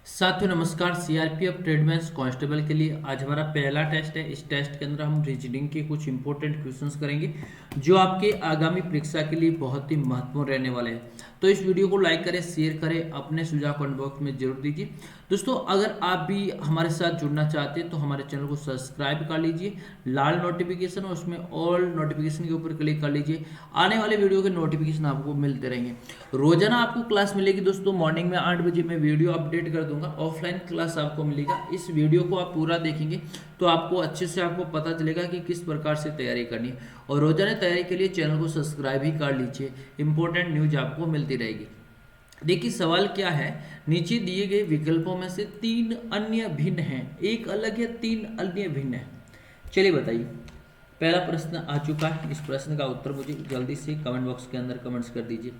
साथियों नमस्कार। CRPF ट्रेडमैन्स constable के लिए आज हमारा पहला टेस्ट है। इस टेस्ट के अंदर हम रीजनिंग के कुछ इंपॉर्टेंट क्वेश्चंस करेंगे जो आपके आगामी परीक्षा के लिए बहुत ही महत्वपूर्ण रहने वाले हैं। तो इस वीडियो को लाइक करें, शेयर करें, अपने सुझाव कमेंट बॉक्स में जरूर दीजिए। दोस्तों अगर आप भी हमारे साथ जुड़ना चाहते हैं तो हमारे चैनल को सब्सक्राइब कर लीजिए, लाल नोटिफिकेशन और उसमें ऑल नोटिफिकेशन के ऊपर क्लिक कर लीजिए। आने वाले वीडियो के नोटिफिकेशन आपको मिलते रहेंगे। रोजाना आपको क्लास मिलेगी दोस्तों। मॉर्निंग में 8 बजे मैं वीडियो अपडेट कर दूंगा, ऑफलाइन क्लास आपको मिलेगा। इस वीडियो को आप पूरा देखेंगे तो आपको अच्छे से आपको पता चलेगा कि किस प्रकार से तैयारी करनी है। और रोजाना तैयारी के लिए चैनल को सब्सक्राइब ही कर लीजिए, इंपॉर्टेंट न्यूज आपको मिलती रहेगी। देखिए सवाल क्या है, नीचे दिए गए विकल्पों में से 3 अन्य भिन्न हैं, एक अलग है 3 अन्य भिन्न है। चलिए बताइए। पहला प्रश्न आ चुका है, इस प्रश्न का उत्तर मुझे जल्दी से कमेंट बॉक्स के अंदर कमेंट्स कर दीजिए।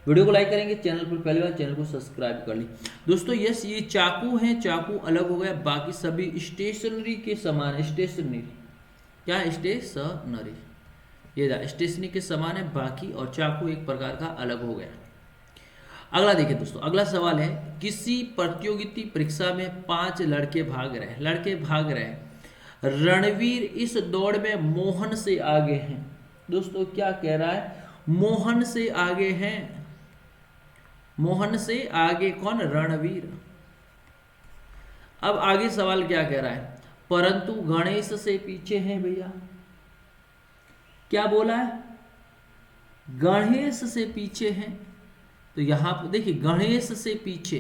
वीडियो को लाइक करेंगे, चैनल पर पहली बार चैनल को सब्सक्राइब कर ली। दोस्तों यस, ये चाकू है, चाकू अलग हो गया, बाकी सभी स्टेशनरी के समान है। स्टेशनरी क्या है? स्टेशनरी, ये स्टेशनरी के समान है बाकी, और चाकू एक प्रकार का अलग हो गया। अगला देखिए दोस्तों, अगला सवाल है, किसी प्रतियोगिता परीक्षा में 5 लड़के भाग रहे हैं। रणवीर इस दौड़ में मोहन से आगे हैं। दोस्तों क्या कह रहा है? मोहन से आगे हैं। मोहन से आगे कौन? रणवीर। अब आगे सवाल क्या कह रहा है? परंतु गणेश से पीछे हैं भैया। क्या बोला है? गणेश से पीछे हैं। तो यहां पर देखिए, गणेश से पीछे,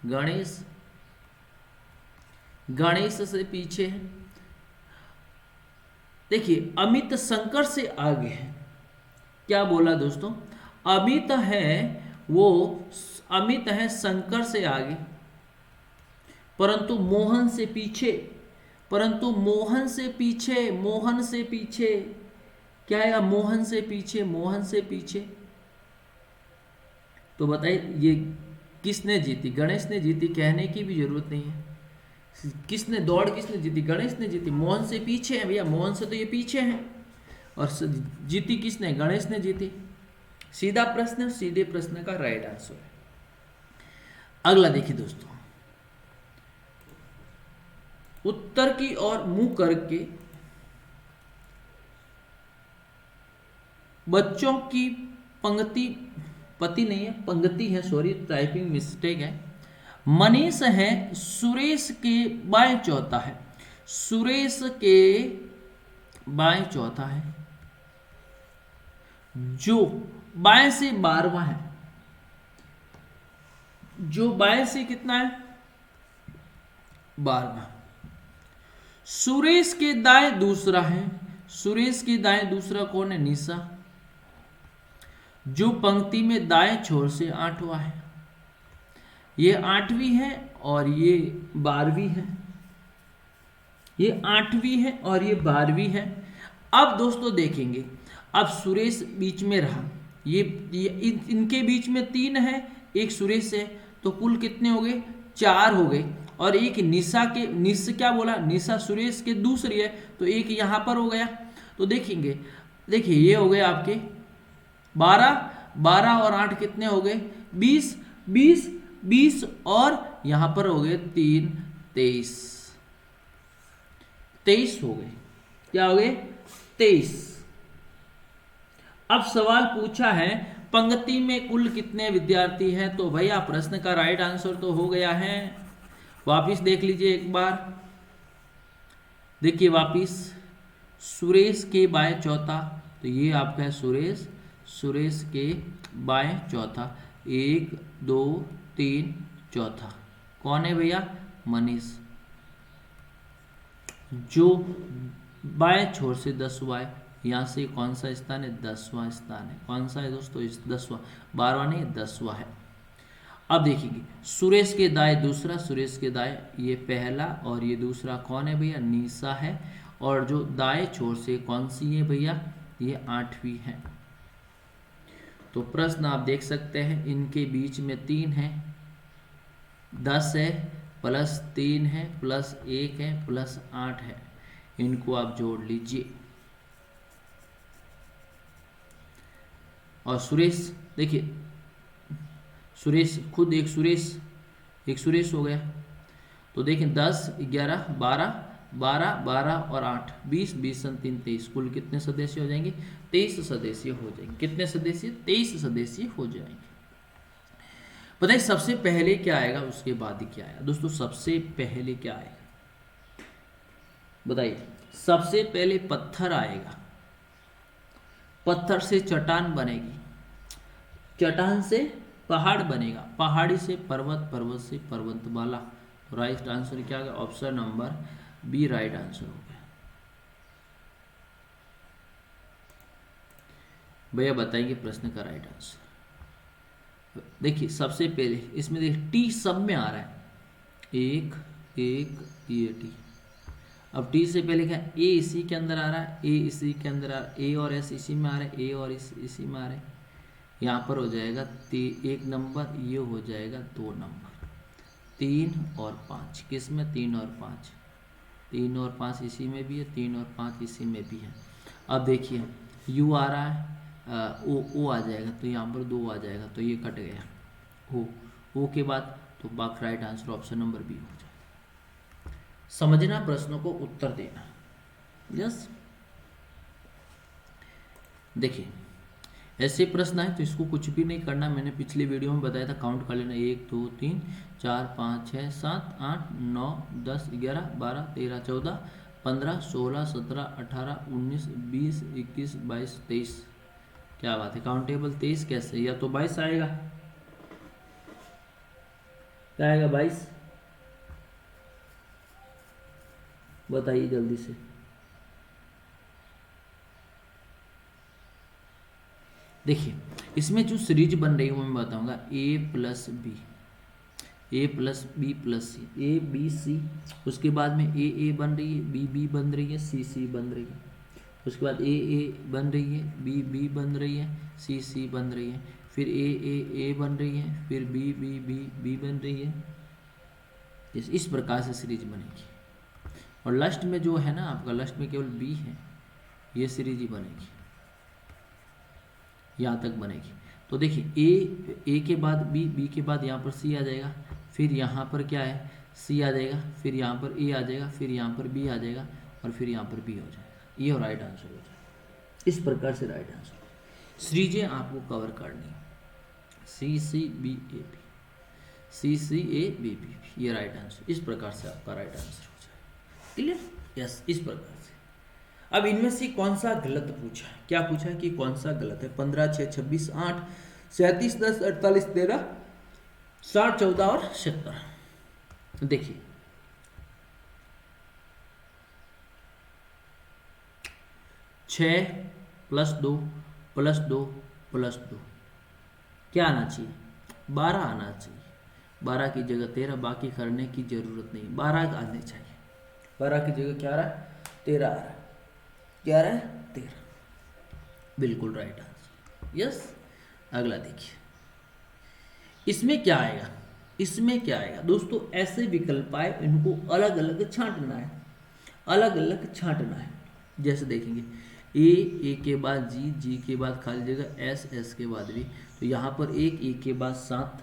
गणेश से पीछे है। देखिए अमित शंकर से आगे है। क्या बोला दोस्तों? अमित है शंकर से आगे, परंतु मोहन से पीछे। मोहन से पीछे क्या है? मोहन से पीछे। तो बताइए ये किसने जीती? गणेश ने जीती, कहने की भी जरूरत नहीं है। किसने जीती? गणेश ने जीती। मोहन से पीछे है भैया, मोहन से तो ये पीछे हैं। और जीती किसने? गणेश ने जीती। सीधा प्रश्न, सीधे प्रश्न का राइट आंसर है। अगला देखिए दोस्तों, उत्तर की ओर मुंह करके बच्चों की पंक्ति है, सॉरी टाइपिंग मिस्टेक है। मनीष है, सुरेश के बाएं चौथा है। जो बाएं से 12वां है। जो बाएं से कितना है? 12वां। सुरेश के दाएं दूसरा है। कौन है? निशा। जो पंक्ति में दाएं छोर से 8वां है। ये 8वीं है और ये 12वीं है। ये 12वीं है। अब दोस्तों देखेंगे, अब सुरेश बीच में रहा। ये इनके बीच में 3 है, एक सुरेश है, तो कुल कितने हो गए? 4 हो गए। और एक क्या बोला? निशा सुरेश के दूसरी है, तो एक यहां पर हो गया। तो देखिए ये हो गए आपके 12 और 8 कितने हो गए? 20 और यहां पर हो गए 3, 23 हो गए। क्या हो गए? 23। अब सवाल पूछा है पंक्ति में कुल कितने विद्यार्थी हैं। तो भैया प्रश्न का राइट आंसर तो हो गया है। वापिस देख लीजिए एक बार, देखिए वापिस, सुरेश के बाएं चौथा, तो ये आपका है सुरेश के बाएं चौथा, 1 2 3 चौथा कौन है भैया? मनीष। जो बाएं छोर से 10वां है, यहां से कौन सा स्थान है? 10वां स्थान है। कौन सा है दोस्तों? 10वां, 12वां नहीं, 10वां है। अब देखिए, सुरेश के दाएं दूसरा, ये पहला, और ये दूसरा कौन है भैया? निशा है। और जो दाएं छोर से कौन सी है भैया? ये 8वीं है। तो प्रश्न आप देख सकते हैं, इनके बीच में 3 है, 10 है प्लस 3 है प्लस 1 है प्लस 8 है। इनको आप जोड़ लीजिए। और सुरेश, देखिए सुरेश खुद एक सुरेश हो गया, तो देखें 10, 11, 12, 12, 12 और 8, 20, 20 सन 3, 23, कुल कितने सदस्य हो जाएंगे? 23 सदस्य हो जाएंगे। कितने सदस्य? 23 सदस्य हो जाएंगे। बताइए सबसे पहले क्या आएगा, उसके बाद ही क्या आएगा? दोस्तों सबसे पहले क्या आएगा बताइए? सबसे पहले पत्थर आएगा, पत्थर से चट्टान बनेगी, चट्टान से पहाड़ बनेगा, पहाड़ी से पर्वत, पर्वत से पर्वतमाला। तो राइट आंसर क्या होगा? Option number B right answer हो गया। भैया बताएंगे प्रश्न का राइट आंसर। देखिए सबसे पहले इसमें देखिए टी सब में आ रहा है, एक एक ये टी। अब टी से पहले क्या? ए इसी के अंदर आ रहा है, ए इसी के अंदर आ रहा है, ए और एस इसी में आ रहा है, ए और इसी में आ रहा है। यहाँ पर हो जाएगा 1 नंबर, ये हो जाएगा 2 नंबर, 3 और 5 किस में? 3 और 5, 3 और 5 इसी में भी है, 3 और 5 इसी में भी है। अब देखिए यू आ रहा है, ओ आ जाएगा, तो यहाँ पर 2 आ जाएगा, तो ये कट गया। ओ के बाद तो बाकी right answer option number B हो जाएगा। समझना प्रश्नों को, उत्तर देना। यस देखिए ऐसे प्रश्न है तो इसको कुछ भी नहीं करना, मैंने पिछले वीडियो में बताया था, काउंट कर लेना 1 2 3 4 5 6 7 8 9 10 11 12 13 14 15 16 17 18 19 20 21 22 23। क्या बात है, काउंटेबल 23 कैसे? या तो 22 आएगा, क्या आएगा? 22 बताइए जल्दी से। देखिए इसमें जो सीरीज बन रही है मैं बताऊंगा, a plus B, A plus B plus C, A B C, उसके बाद में ए बन रही है, बी बी बन रही है, सी सी बन रही है, उसके बाद ए बन रही है, बी बी बन रही है, सी सी बन रही है, फिर ए बन रही है, फिर बी बी बी बी बन रही है। इस प्रकार से सीरीज बनेगी। और लास्ट में जो है ना आपका, लास्ट में केवल बी है, ये सीरीज ही बनेगी, यहाँ तक बनेगी। तो देखिए ए के बाद बी, बी के बाद यहाँ पर सी आ जाएगा, फिर यहाँ पर क्या है? सी आ जाएगा, फिर यहाँ पर ए आ जाएगा, फिर यहाँ पर बी आ जाएगा, और फिर यहाँ पर बी हो जाएगा। ये राइट आंसर हो जाएगा। इस प्रकार से राइट आंसर सीरीजें आपको कवर करनी है, C C B A B, C C A B B, ये राइट आंसर। इस प्रकार से आपका राइट आंसर हो जाएगा। क्लियर? यस इस प्रकार से। अब इनमें से कौन सा गलत पूछा है? क्या पूछा है कि कौन सा गलत है? 15 6 26 8 37 10 48 13 60 14 और 70। देखिए 6 प्लस 2 प्लस 2 प्लस 2 क्या आना चाहिए? 12 आना चाहिए। 12 की जगह 13, बाकी करने की जरूरत नहीं, 12 आने चाहिए। 12 की जगह क्या आ रहा है? 13 आ रहा है। क्या आ रहा है? 13। बिल्कुल राइट आंसर। यस अगला देखिए, इसमें क्या आएगा? इसमें क्या आएगा दोस्तों? ऐसे विकल्प आए, इनको अलग अलग छांटना है, अलग अलग छांटना है। जैसे देखेंगे ए के बाद जी, जी के बाद खाली जगह एस, एस के बाद भी, तो यहाँ पर एक के बाद 7,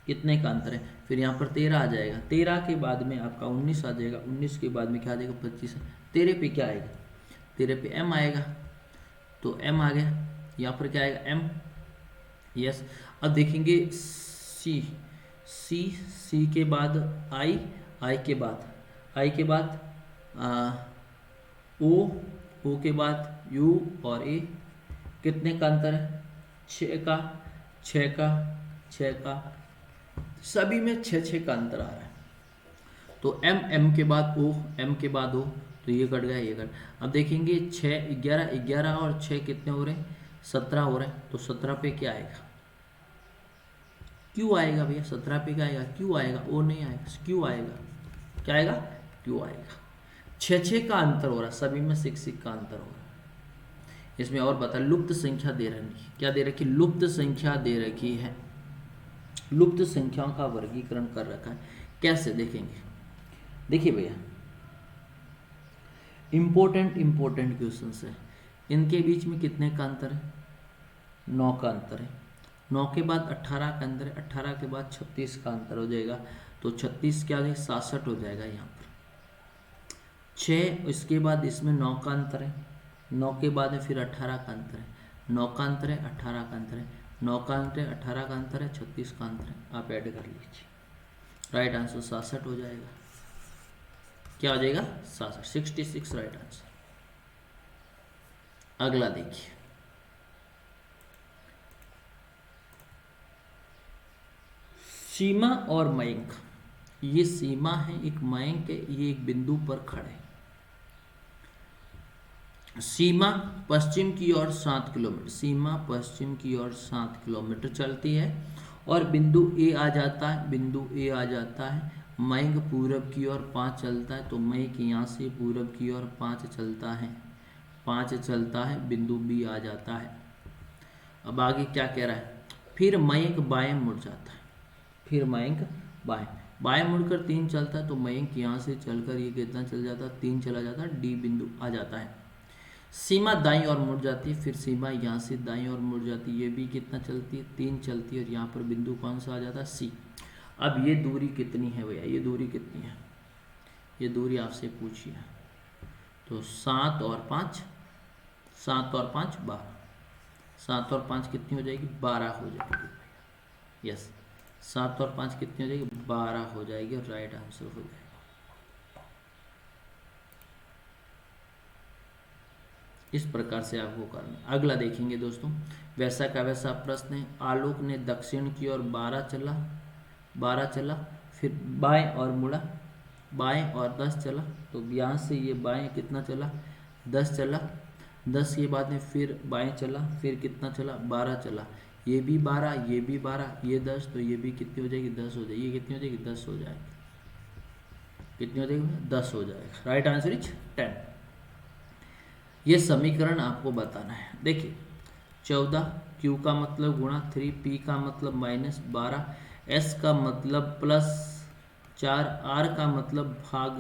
कितने का अंतर है? फिर यहाँ पर 13 आ जाएगा, 13 के बाद में आपका 19 आ जाएगा, 19 के बाद में क्या आ जाएगा? 25। 13 पे क्या आएगा? 13 पे एम आएगा, तो एम आ गया। यहाँ पर क्या आएगा? एम। यस अब देखेंगे सी, सी के बाद आई, आई के बाद ओ के बाद यू और ए, कितने का अंतर है? 6 का, 6 का, 6 का, सभी में 6 का अंतर आ रहा है। तो एम के बाद ओ, एम के बाद ओ, तो ये कट गया, ये कट। अब देखेंगे 6 11, 11 और 6 कितने हो रहे हैं? 17 हो रहे हैं। तो 17 पे क्या आएगा? क्यू आएगा भैया। 17 पे क्या आएगा? क्यू आएगा, ओ नहीं आएगा, क्यू आएगा। क्या आएगा? क्यू आएगा। 6 का अंतर हो रहा है, सभी में 6 का अंतर हो रहा है। इसमें और बता, लुप्त संख्या दे रखी, क्या दे रखी? लुप्त संख्या दे रखी है। लुप्त संख्याओं का वर्गीकरण कर रखा है। कैसे देखेंगे? देखिए भैया इंपॉर्टेंट क्वेश्चन है। इनके बीच में कितने का अंतर है? 9 का अंतर है। 9 के बाद 18 का अंतर है, 18 के बाद 36 का अंतर हो जाएगा। तो 36 क्या है 67 हो जाएगा यहाँ पर। 6 इसके बाद इसमें 9 का अंतर है, 9 के बाद में फिर 18 का अंतर है, 9 का अंतर है 18 का अंतर है, 9 का अंतर है 18 का अंतर है 36 का अंतर है, आप ऐड कर लीजिए। राइट आंसर 67 हो जाएगा। क्या हो जाएगा 66 राइट आंसर। अगला देखिए, सीमा और मयंक। ये सीमा है, एक मयंक है, ये एक बिंदु पर खड़े। सीमा पश्चिम की ओर 7 किलोमीटर, सीमा पश्चिम की ओर 7 किलोमीटर चलती है और बिंदु ए आ जाता है, बिंदु ए आ जाता है। मयंक पूरब की ओर 5 चलता है, तो मयंक यहाँ से पूरब की ओर 5 चलता है, 5 चलता है, बिंदु बी आ जाता है। अब आगे क्या कह रहा है, फिर मयंक बाएं मुड़ जाता है, फिर मयंक बाएं मुड़कर 3 चलता है, तो मयंक यहाँ से चलकर ये कितना चल जाता है 3 चला जाता है, डी बिंदु आ जाता है। सीमा दाईं ओर मुड़ जाती है, फिर सीमा यहाँ से दाईं ओर मुड़ जाती है, ये भी कितना चलती है 3 चलती है, और यहाँ पर बिंदु कौन सा आ जाता है सी। अब ये दूरी कितनी है भैया, ये दूरी कितनी है, ये दूरी आपसे पूछी है। तो 7 और 5 12, 7 और 5 कितनी हो जाएगी 12 हो जाएगी। यस, 7 और 5 कितनी हो जाएगी 12 हो जाएगी, और राइट आंसर हो जाएगा। इस प्रकार से आपको करना। अगला देखेंगे दोस्तों, वैसा का वैसा प्रश्न है। आलोक ने दक्षिण की ओर 12 चला, फिर बाएं और मुड़ा, बाएं और 10 चला, तो यहाँ से ये बाएं कितना चला 10 चला, 10 के बाद में फिर बाएं चला, फिर कितना चला 12 चला, ये भी 12, ये भी 12, ये 10, तो ये भी कितनी हो जाएगी 10 हो जाएगी, ये कितनी हो जाएगी 10 हो जाएगी, कितनी हो जाएगी 10 हो जाएगा। Right answer is 10। ये समीकरण आपको बताना है। देखिए 14 Q का मतलब गुणा 3, P का मतलब -12, S का मतलब +4, R का मतलब भाग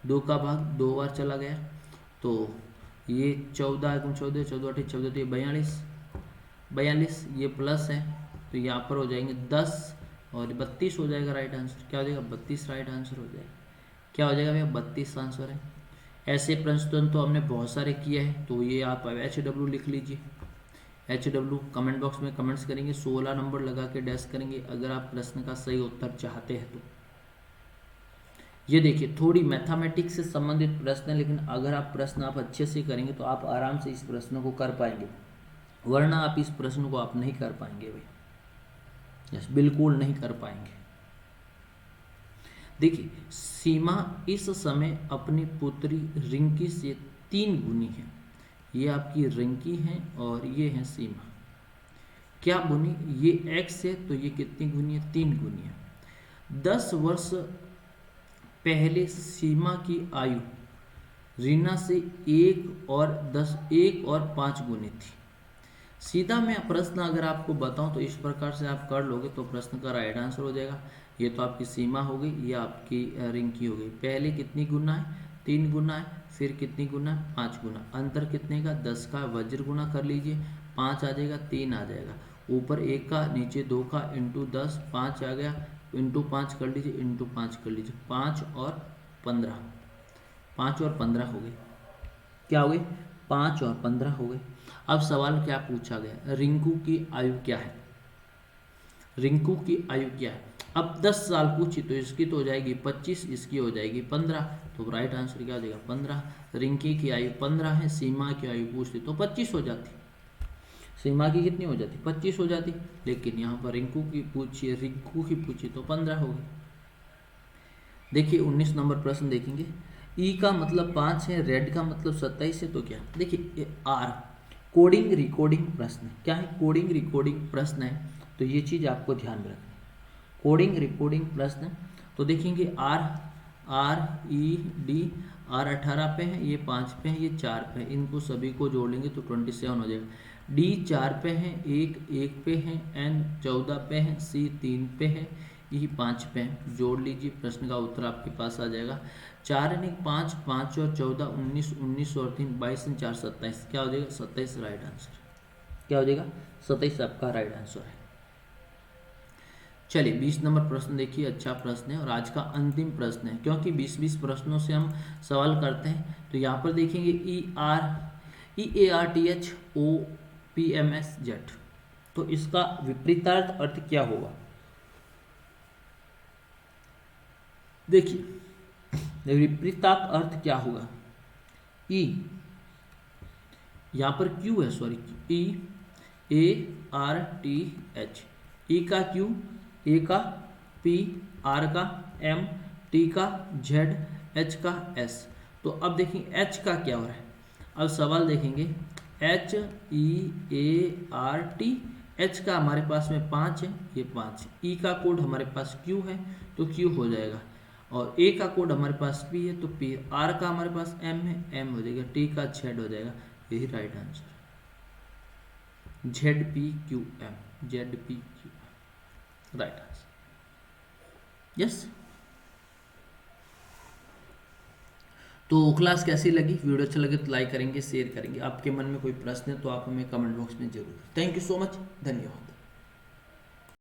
2 का भाग 2 बार चला गया, तो ये 14 × 14 14 8 14 42, ये प्लस है, तो यहाँ पर हो जाएंगे 10 और 32 हो जाएगा। राइट आंसर क्या हो जाएगा 32 राइट आंसर हो जाएगा। क्या हो जाएगा भैया 32 आंसर है। ऐसे प्रश्न तो हमने बहुत सारे किए हैं, तो ये आप HW लिख लीजिए, HW कमेंट बॉक्स में कमेंट्स करेंगे, 16 नंबर लगा के डैश करेंगे अगर आप प्रश्न का सही उत्तर चाहते हैं तो। ये देखिए थोड़ी मैथमेटिक्स से संबंधित प्रश्न है, लेकिन अगर आप प्रश्न आप अच्छे से करेंगे तो आप आराम से इस प्रश्न को कर पाएंगे, वरना आप इस प्रश्न को आप नहीं कर पाएंगे भाई, यस बिल्कुल नहीं कर पाएंगे। देखिए सीमा इस समय अपनी पुत्री रिंकी से 3 गुनी है, ये आपकी रिंकी है और ये है सीमा। क्या गुनी, ये x है तो ये कितनी गुनी है 3 गुनी है। 10 वर्ष पहले सीमा की आयु रीना से 1 और 5 गुनी थी। सीधा मैं प्रश्न अगर आपको बताऊं तो इस प्रकार से आप कर लोगे तो प्रश्न का राइट आंसर हो जाएगा। ये तो आपकी सीमा हो गई, ये आपकी रिंकी हो गई। पहले कितनी गुना है 3 गुना है, फिर कितनी गुना है 5 गुना, अंतर कितने का 10 का, वज्र गुना कर लीजिए, 5 आ जाएगा 3 आ जाएगा, ऊपर 1 का नीचे 2 का इंटू 10, 5 आ गया, इंटू 5 कर लीजिए, इंटू 5 कर लीजिए, 5 और 15, 5 और 15 हो गए। क्या हो गए 5 और 15 हो गए। अब सवाल क्या पूछा गया, रिंकू की आयु क्या है, रिंकू की आयु क्या है। अब 10 साल पूछी तो इसकी तो हो जाएगी 25, इसकी हो जाएगी 15, तो राइट आंसर क्या हो जाएगा 15। रिंकी की आयु 15 है, सीमा की आयु पूछती तो 25 हो जाती, सीमा की कितनी हो जाती 25 हो जाती, लेकिन यहाँ पर रिंकू की पूछी तो 15 होगी। देखिए 19 नंबर प्रश्न देखेंगे। ई का मतलब 5 है, रेड का मतलब 27 है, तो क्या देखिए आर कोडिंग रिकॉर्डिंग प्रश्न, क्या है कोडिंग रिकॉर्डिंग प्रश्न है, तो ये चीज़ आपको ध्यान में रखनी। कोडिंग रिकॉर्डिंग प्रश्न तो देखेंगे आर ई डी, आर 18 पे है, ये 5 पे है, ये 4 पे है, इनको सभी को जोड़ लेंगे तो 27 हो जाएगा। डी 4 पे है, 1 पे है, एन 14 पे है, सी 3 पे है, ई 5 पे है, जोड़ लीजिए, प्रश्न का उत्तर आपके पास आ जाएगा। 4 यानी 5, 5 और 14 19, 19 और 3 22 4 27, क्या हो जाएगा 27 राइट आंसर। क्या हो जाएगा 27 आपका राइट आंसर है। चलिए 20 नंबर प्रश्न देखिए, अच्छा प्रश्न है और आज का अंतिम प्रश्न है, क्योंकि 20-20 प्रश्नों से हम सवाल करते हैं। तो यहाँ पर देखेंगे EARTHOPMSZ, तो इसका विपरीतार्थ अर्थ क्या होगा। देखिए विपरीतार्थ अर्थ क्या होगा। ई, यहाँ पर क्यू है, सॉरी EARTH, ई का क्यू, ए का पी, आर का एम, टी का जेड, एच का एस। तो अब देखेंगे एच का क्या हो रहा है। अब सवाल देखेंगे HEART, एच का हमारे पास में 5 है, ये 5। ई का कोड हमारे पास क्यू है तो क्यू हो जाएगा, और ए का कोड हमारे पास पी है तो पी, आर का हमारे पास एम है, एम हो जाएगा, टी का जेड हो जाएगा। यही right answer, ZPQM, ZPQM right answer. Yes, तो क्लास कैसी लगी, वीडियो अच्छा लगे तो लाइक करेंगे, शेयर करेंगे। आपके मन में कोई प्रश्न है तो आप हमें कमेंट बॉक्स में जरूर। थैंक यू सो मच, धन्यवाद।